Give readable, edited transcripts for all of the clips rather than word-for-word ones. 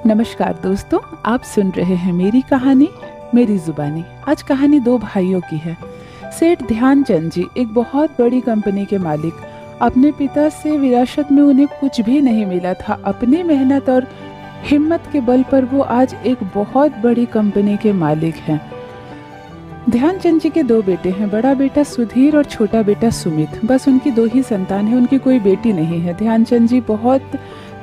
नमस्कार दोस्तों, आप सुन रहे हैं मेरी कहानी मेरी जुबानी। आज कहानी दो भाइयों की है। सेठ ध्यानचंद जी एक बहुत बड़ी कंपनी के मालिक। अपने पिता से विरासत में उन्हें कुछ भी नहीं मिला था। अपनी मेहनत और हिम्मत के बल पर वो आज एक बहुत बड़ी कंपनी के मालिक हैं। ध्यानचंद जी के दो बेटे हैं, बड़ा बेटा सुधीर और छोटा बेटा सुमित। बस उनकी दो ही संतान है, उनकी कोई बेटी नहीं है। ध्यानचंद जी बहुत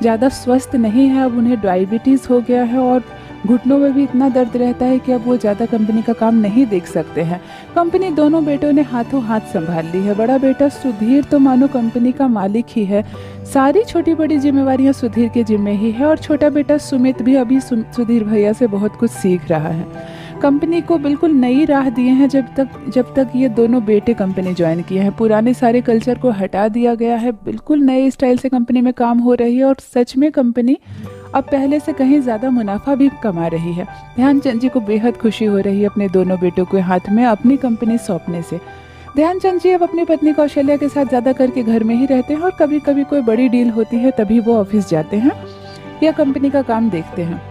ज़्यादा स्वस्थ नहीं है। अब उन्हें डायबिटीज़ हो गया है और घुटनों में भी इतना दर्द रहता है कि अब वो ज़्यादा कंपनी का काम नहीं देख सकते हैं। कंपनी दोनों बेटों ने हाथों हाथ संभाल ली है। बड़ा बेटा सुधीर तो मानो कंपनी का मालिक ही है। सारी छोटी बड़ी जिम्मेवारियां सुधीर के जिम्मे ही है और छोटा बेटा सुमित भी अभी सुधीर भैया से बहुत कुछ सीख रहा है। कंपनी को बिल्कुल नई राह दिए हैं जब तक ये दोनों बेटे कंपनी ज्वाइन किए हैं। पुराने सारे कल्चर को हटा दिया गया है। बिल्कुल नए स्टाइल से कंपनी में काम हो रही है और सच में कंपनी अब पहले से कहीं ज़्यादा मुनाफा भी कमा रही है। ध्यानचंद जी को बेहद खुशी हो रही है अपने दोनों बेटों के हाथ में अपनी कंपनी सौंपने से। ध्यानचंद जी अब अपनी पत्नी कौशल्या के साथ ज़्यादा करके घर में ही रहते हैं और कभी कभी कोई बड़ी डील होती है तभी वो ऑफिस जाते हैं या कंपनी का काम देखते हैं।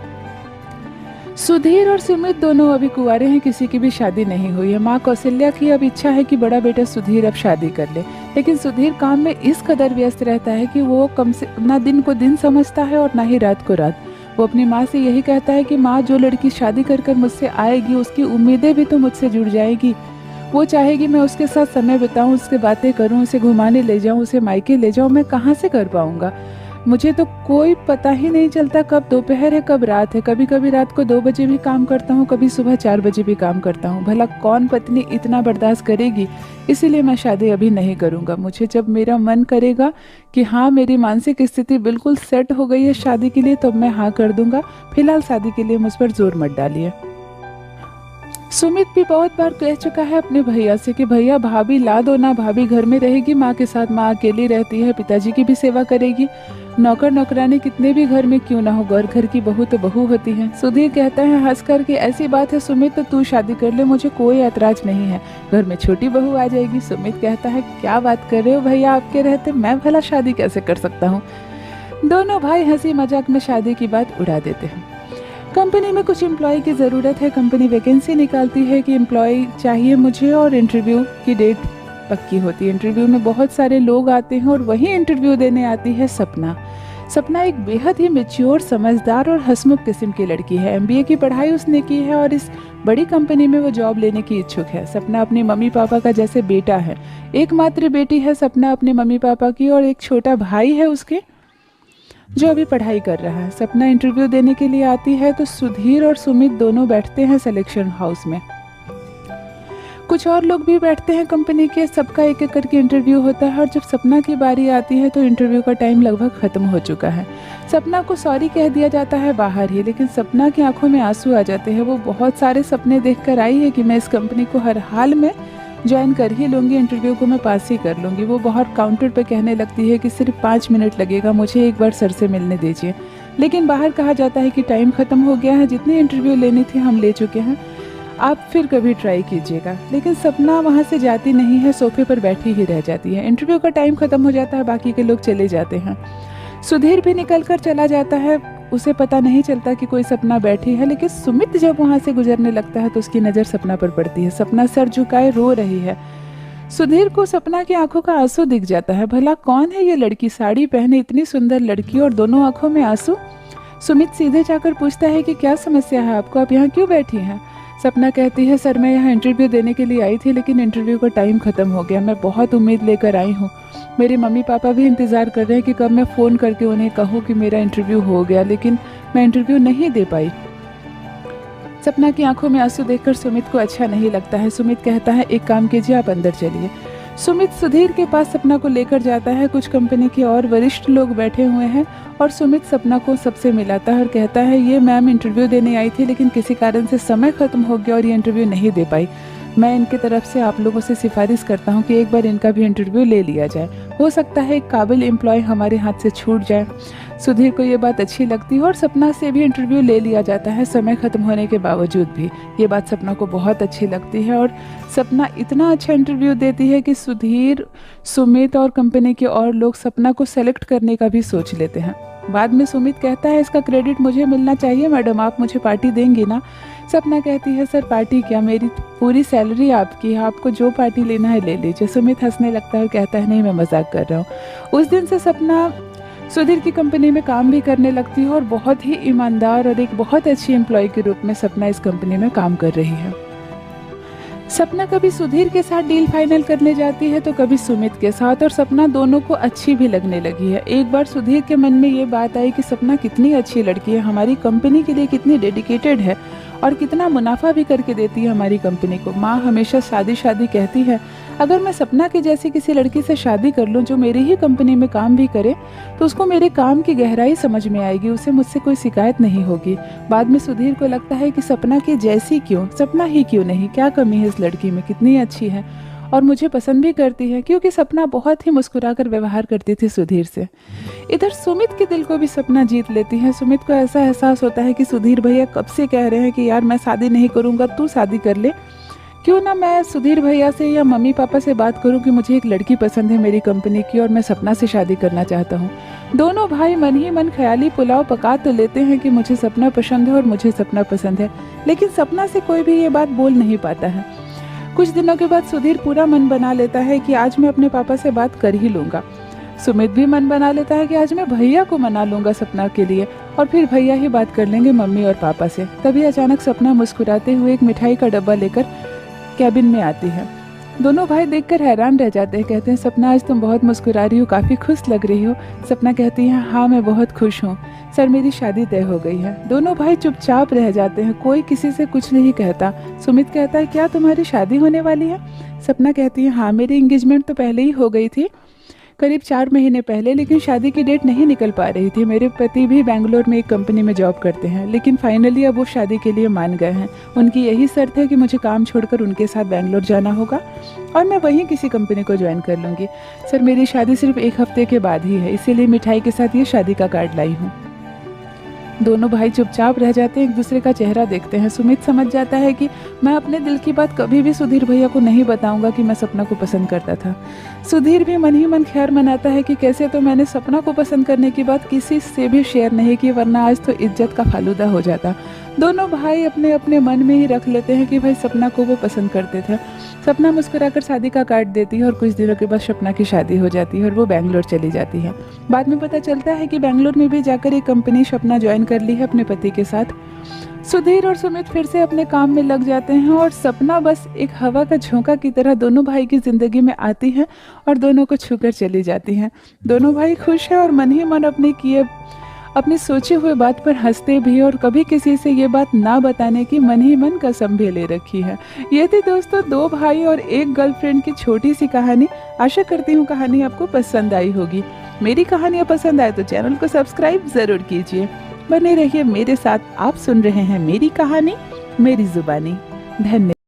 सुधीर और सुमित दोनों अभी कुंवारे हैं, किसी की भी शादी नहीं हुई है। माँ कौशल्या की अब इच्छा है कि बड़ा बेटा सुधीर अब शादी कर ले, लेकिन सुधीर काम में इस कदर व्यस्त रहता है कि वो कम से ना दिन को दिन समझता है और ना ही रात को रात। वो अपनी माँ से यही कहता है कि माँ, जो लड़की शादी कर कर मुझसे आएगी उसकी उम्मीदें भी तो मुझसे जुड़ जाएगी। वो चाहेगी मैं उसके साथ समय बिताऊँ, उससे बातें करूँ, उसे घुमाने ले जाऊँ, उसे मायके ले जाऊँ। मैं कहाँ से कर पाऊँगा? मुझे तो कोई पता ही नहीं चलता कब दोपहर है कब रात है। कभी कभी रात को 2 बजे भी काम करता हूँ, कभी सुबह 4 बजे भी काम करता हूँ। भला कौन पत्नी इतना बर्दाश्त करेगी? इसीलिए मैं शादी अभी नहीं करूँगा। मुझे जब मेरा मन करेगा कि हाँ, मेरी मानसिक स्थिति बिल्कुल सेट हो गई है शादी के लिए, तब मैं हाँ कर दूँगा। फिलहाल शादी के लिए मुझ पर जोर मत डालिए। सुमित भी बहुत बार कह चुका है अपने भैया से कि भैया भाभी ला दो ना, भाभी घर में रहेगी माँ के साथ, माँ अकेली रहती है, पिताजी की भी सेवा करेगी। नौकर नौकरानी कितने भी घर में क्यों ना हो, घर की बहू तो बहू होती है। सुधीर कहता है हंस कर कि ऐसी बात है सुमित, तो तू शादी कर ले, मुझे कोई ऐतराज नहीं है, घर में छोटी बहू आ जाएगी। सुमित कहता है क्या बात कर रहे हो भैया, आपके रहते मैं भला शादी कैसे कर सकता हूँ। दोनों भाई हंसी मजाक में शादी की बात उड़ा देते हैं। कंपनी में कुछ एम्प्लॉय की ज़रूरत है। कंपनी वैकेंसी निकालती है कि एम्प्लॉय चाहिए मुझे और इंटरव्यू की डेट पक्की होती है। इंटरव्यू में बहुत सारे लोग आते हैं और वहीं इंटरव्यू देने आती है सपना। सपना एक बेहद ही मैच्योर, समझदार और हंसमुख किस्म की लड़की है। MBA की पढ़ाई उसने की है और इस बड़ी कंपनी में वो जॉब लेने की इच्छुक है। सपना अपनी मम्मी पापा का जैसे बेटा है। एकमात्र बेटी है सपना अपने मम्मी पापा की और एक छोटा भाई है उसके जो अभी पढ़ाई कर रहा है। सपना इंटरव्यू देने के लिए आती है तो सुधीर और सुमित दोनों बैठते हैं सिलेक्शन हाउस में। कुछ और लोग भी बैठते हैं कंपनी के। सबका एक एक करके इंटरव्यू होता है और जब सपना की बारी आती है तो इंटरव्यू का टाइम लगभग ख़त्म हो चुका है। सपना को सॉरी कह दिया जाता है बाहर ही, लेकिन सपना की आंखों में आंसू आ जाते हैं। वो बहुत सारे सपने देखकर आई है कि मैं इस कंपनी को हर हाल में ज्वाइन कर ही लूँगी, इंटरव्यू को मैं पास ही कर लूँगी। वो बाहर काउंटर पर कहने लगती है कि सिर्फ 5 मिनट लगेगा, मुझे एक बार सर से मिलने दीजिए। लेकिन बाहर कहा जाता है कि टाइम ख़त्म हो गया है, जितनी इंटरव्यू लेनी थी हम ले चुके हैं, आप फिर कभी ट्राई कीजिएगा। लेकिन सपना वहाँ से जाती नहीं है, सोफे पर बैठी ही रह जाती है। इंटरव्यू का टाइम ख़त्म हो जाता है, बाकी के लोग चले जाते हैं। सुधीर भी निकल कर चला जाता है, उसे पता नहीं चलता कि कोई सपना बैठी है। लेकिन सुमित जब वहाँ से गुजरने लगता है तो उसकी नज़र सपना पर पड़ती है। सपना सर झुकाए रो रही है। सुधीर को सपना की आंखों का आंसू दिख जाता है। भला कौन है ये लड़की, साड़ी पहने इतनी सुंदर लड़की और दोनों आंखों में आंसू। सुमित सीधे जाकर पूछता है कि क्या समस्या है आपको, आप यहाँ क्यों बैठी हैं। सपना कहती है सर, मैं यहाँ इंटरव्यू देने के लिए आई थी लेकिन इंटरव्यू का टाइम ख़त्म हो गया। मैं बहुत उम्मीद लेकर आई हूँ। मेरे मम्मी पापा भी इंतज़ार कर रहे हैं कि कब मैं फ़ोन करके उन्हें कहूँ कि मेरा इंटरव्यू हो गया, लेकिन मैं इंटरव्यू नहीं दे पाई। सपना की आंखों में आंसू देखकर सुमित को अच्छा नहीं लगता है। सुमित कहता है एक काम कीजिए, आप अंदर चलिए। सुमित सुधीर के पास सपना को लेकर जाता है। कुछ कंपनी के और वरिष्ठ लोग बैठे हुए हैं और सुमित सपना को सबसे मिलाता है और कहता है ये मैम इंटरव्यू देने आई थी लेकिन किसी कारण से समय ख़त्म हो गया और ये इंटरव्यू नहीं दे पाई। मैं इनकी तरफ से आप लोगों से सिफारिश करता हूँ कि एक बार इनका भी इंटरव्यू ले लिया जाए। हो सकता है एक काबिल एम्प्लॉय हमारे हाथ से छूट जाए। सुधीर को ये बात अच्छी लगती है और सपना से भी इंटरव्यू ले लिया जाता है समय ख़त्म होने के बावजूद भी। ये बात सपना को बहुत अच्छी लगती है और सपना इतना अच्छा इंटरव्यू देती है कि सुधीर, सुमित और कंपनी के और लोग सपना को सेलेक्ट करने का भी सोच लेते हैं। बाद में सुमित कहता है इसका क्रेडिट मुझे मिलना चाहिए मैडम, आप मुझे पार्टी देंगी ना। सपना कहती है सर पार्टी क्या, मेरी पूरी सैलरी आपकी है, आपको जो पार्टी लेना है ले लीजिए। सुमित हंसने लगता है और कहता है नहीं मैं मजाक कर रहा हूँ। उस दिन से सपना सुधीर की कंपनी में काम भी करने लगती है और बहुत ही ईमानदार और एक बहुत अच्छी एम्प्लॉय के रूप में सपना इस कंपनी में काम कर रही है। सपना कभी सुधीर के साथ डील फाइनल करने जाती है तो कभी सुमित के साथ, और सपना दोनों को अच्छी भी लगने लगी है। एक बार सुधीर के मन में ये बात आई कि सपना कितनी अच्छी लड़की है, हमारी कंपनी के लिए कितनी डेडिकेटेड है और कितना मुनाफा भी करके देती है हमारी कंपनी को। माँ हमेशा शादी शादी कहती है, अगर मैं सपना की जैसी किसी लड़की से शादी कर लूँ जो मेरी ही कंपनी में काम भी करे तो उसको मेरे काम की गहराई समझ में आएगी, उसे मुझसे कोई शिकायत नहीं होगी। बाद में सुधीर को लगता है कि सपना की जैसी क्यों, सपना ही क्यों नहीं, क्या कमी है इस लड़की में, कितनी अच्छी है और मुझे पसंद भी करती है, क्योंकि सपना बहुत ही मुस्कुराकर व्यवहार करती थी सुधीर से। इधर सुमित के दिल को भी सपना जीत लेती है। सुमित को ऐसा एहसास होता है कि सुधीर भैया कब से कह रहे हैं कि यार मैं शादी नहीं करूँगा, तू शादी कर ले, क्यों ना मैं सुधीर भैया से या मम्मी पापा से बात करूं कि मुझे एक लड़की पसंद है मेरी कंपनी की और मैं सपना से शादी करना चाहता हूं। दोनों भाई मन ही मन ख्याली पुलाव पका तो लेते हैं कि मुझे सपना पसंद है और मुझे सपना पसंद है, लेकिन सपना से कोई भी ये बात बोल नहीं पाता है। कुछ दिनों के बाद सुधीर पूरा मन बना लेता है कि आज मैं अपने पापा से बात कर ही लूँगा। सुमित भी मन बना लेता है कि आज मैं भैया को मना लूँगा सपना के लिए और फिर भैया ही बात कर लेंगे मम्मी और पापा से। तभी अचानक सपना मुस्कुराते हुए एक मिठाई का डब्बा लेकर कैबिन में आती है। दोनों भाई देखकर हैरान रह जाते हैं, कहते हैं सपना आज तुम बहुत मुस्कुरा रही हो, काफ़ी खुश लग रही हो। सपना कहती है हाँ मैं बहुत खुश हूँ सर, मेरी शादी तय हो गई है। दोनों भाई चुपचाप रह जाते हैं, कोई किसी से कुछ नहीं कहता। सुमित कहता है क्या तुम्हारी शादी होने वाली है? सपना कहती है हाँ मेरी एंगेजमेंट तो पहले ही हो गई थी, करीब 4 महीने पहले, लेकिन शादी की डेट नहीं निकल पा रही थी। मेरे पति भी बेंगलोर में एक कंपनी में जॉब करते हैं, लेकिन फाइनली अब वो शादी के लिए मान गए हैं। उनकी यही शर्त है कि मुझे काम छोड़कर उनके साथ बेंगलोर जाना होगा और मैं वहीं किसी कंपनी को ज्वाइन कर लूँगी। सर मेरी शादी सिर्फ 1 हफ्ते के बाद ही है, इसीलिए मिठाई के साथ ये शादी का कार्ड लाई हूँ। दोनों भाई चुपचाप रह जाते हैं, एक दूसरे का चेहरा देखते हैं। सुमित समझ जाता है कि मैं अपने दिल की बात कभी भी सुधीर भैया को नहीं बताऊंगा कि मैं सपना को पसंद करता था। सुधीर भी मन ही मन खैर मनाता है कि कैसे तो मैंने सपना को पसंद करने की बात किसी से भी शेयर नहीं की, वरना आज तो इज्जत का फालूदा हो जाता। दोनों भाई अपने अपने मन में ही रख लेते हैं कि भाई सपना को वो पसंद करते थे। सपना मुस्कुराकर शादी का कार्ड देती है और कुछ दिनों के बाद सपना की शादी हो जाती है और वो बेंगलोर चली जाती है। बाद में पता चलता है कि बेंगलोर में भी जाकर एक कंपनी सपना ज्वाइन कर ली है अपने पति के साथ। सुधीर और सुमित फिर से अपने काम में लग जाते हैं और सपना बस एक हवा का झोंका की तरह दोनों भाई की जिंदगी में आती है और दोनों को छूकर चली जाती हैं। दोनों भाई खुश हैं और मन ही मन अपनी सोची हुई बात पर हंसते भी, और कभी किसी से ये बात ना बताने की मन ही मन कसम भी ले रखी है। ये थी दोस्तों 2 भाई और 1 गर्लफ्रेंड की छोटी सी कहानी। आशा करती हूँ कहानी आपको पसंद आई होगी। मेरी कहानियाँ पसंद आए तो चैनल को सब्सक्राइब ज़रूर कीजिए। बने रहिए मेरे साथ, आप सुन रहे हैं मेरी कहानी मेरी जुबानी। धन्यवाद।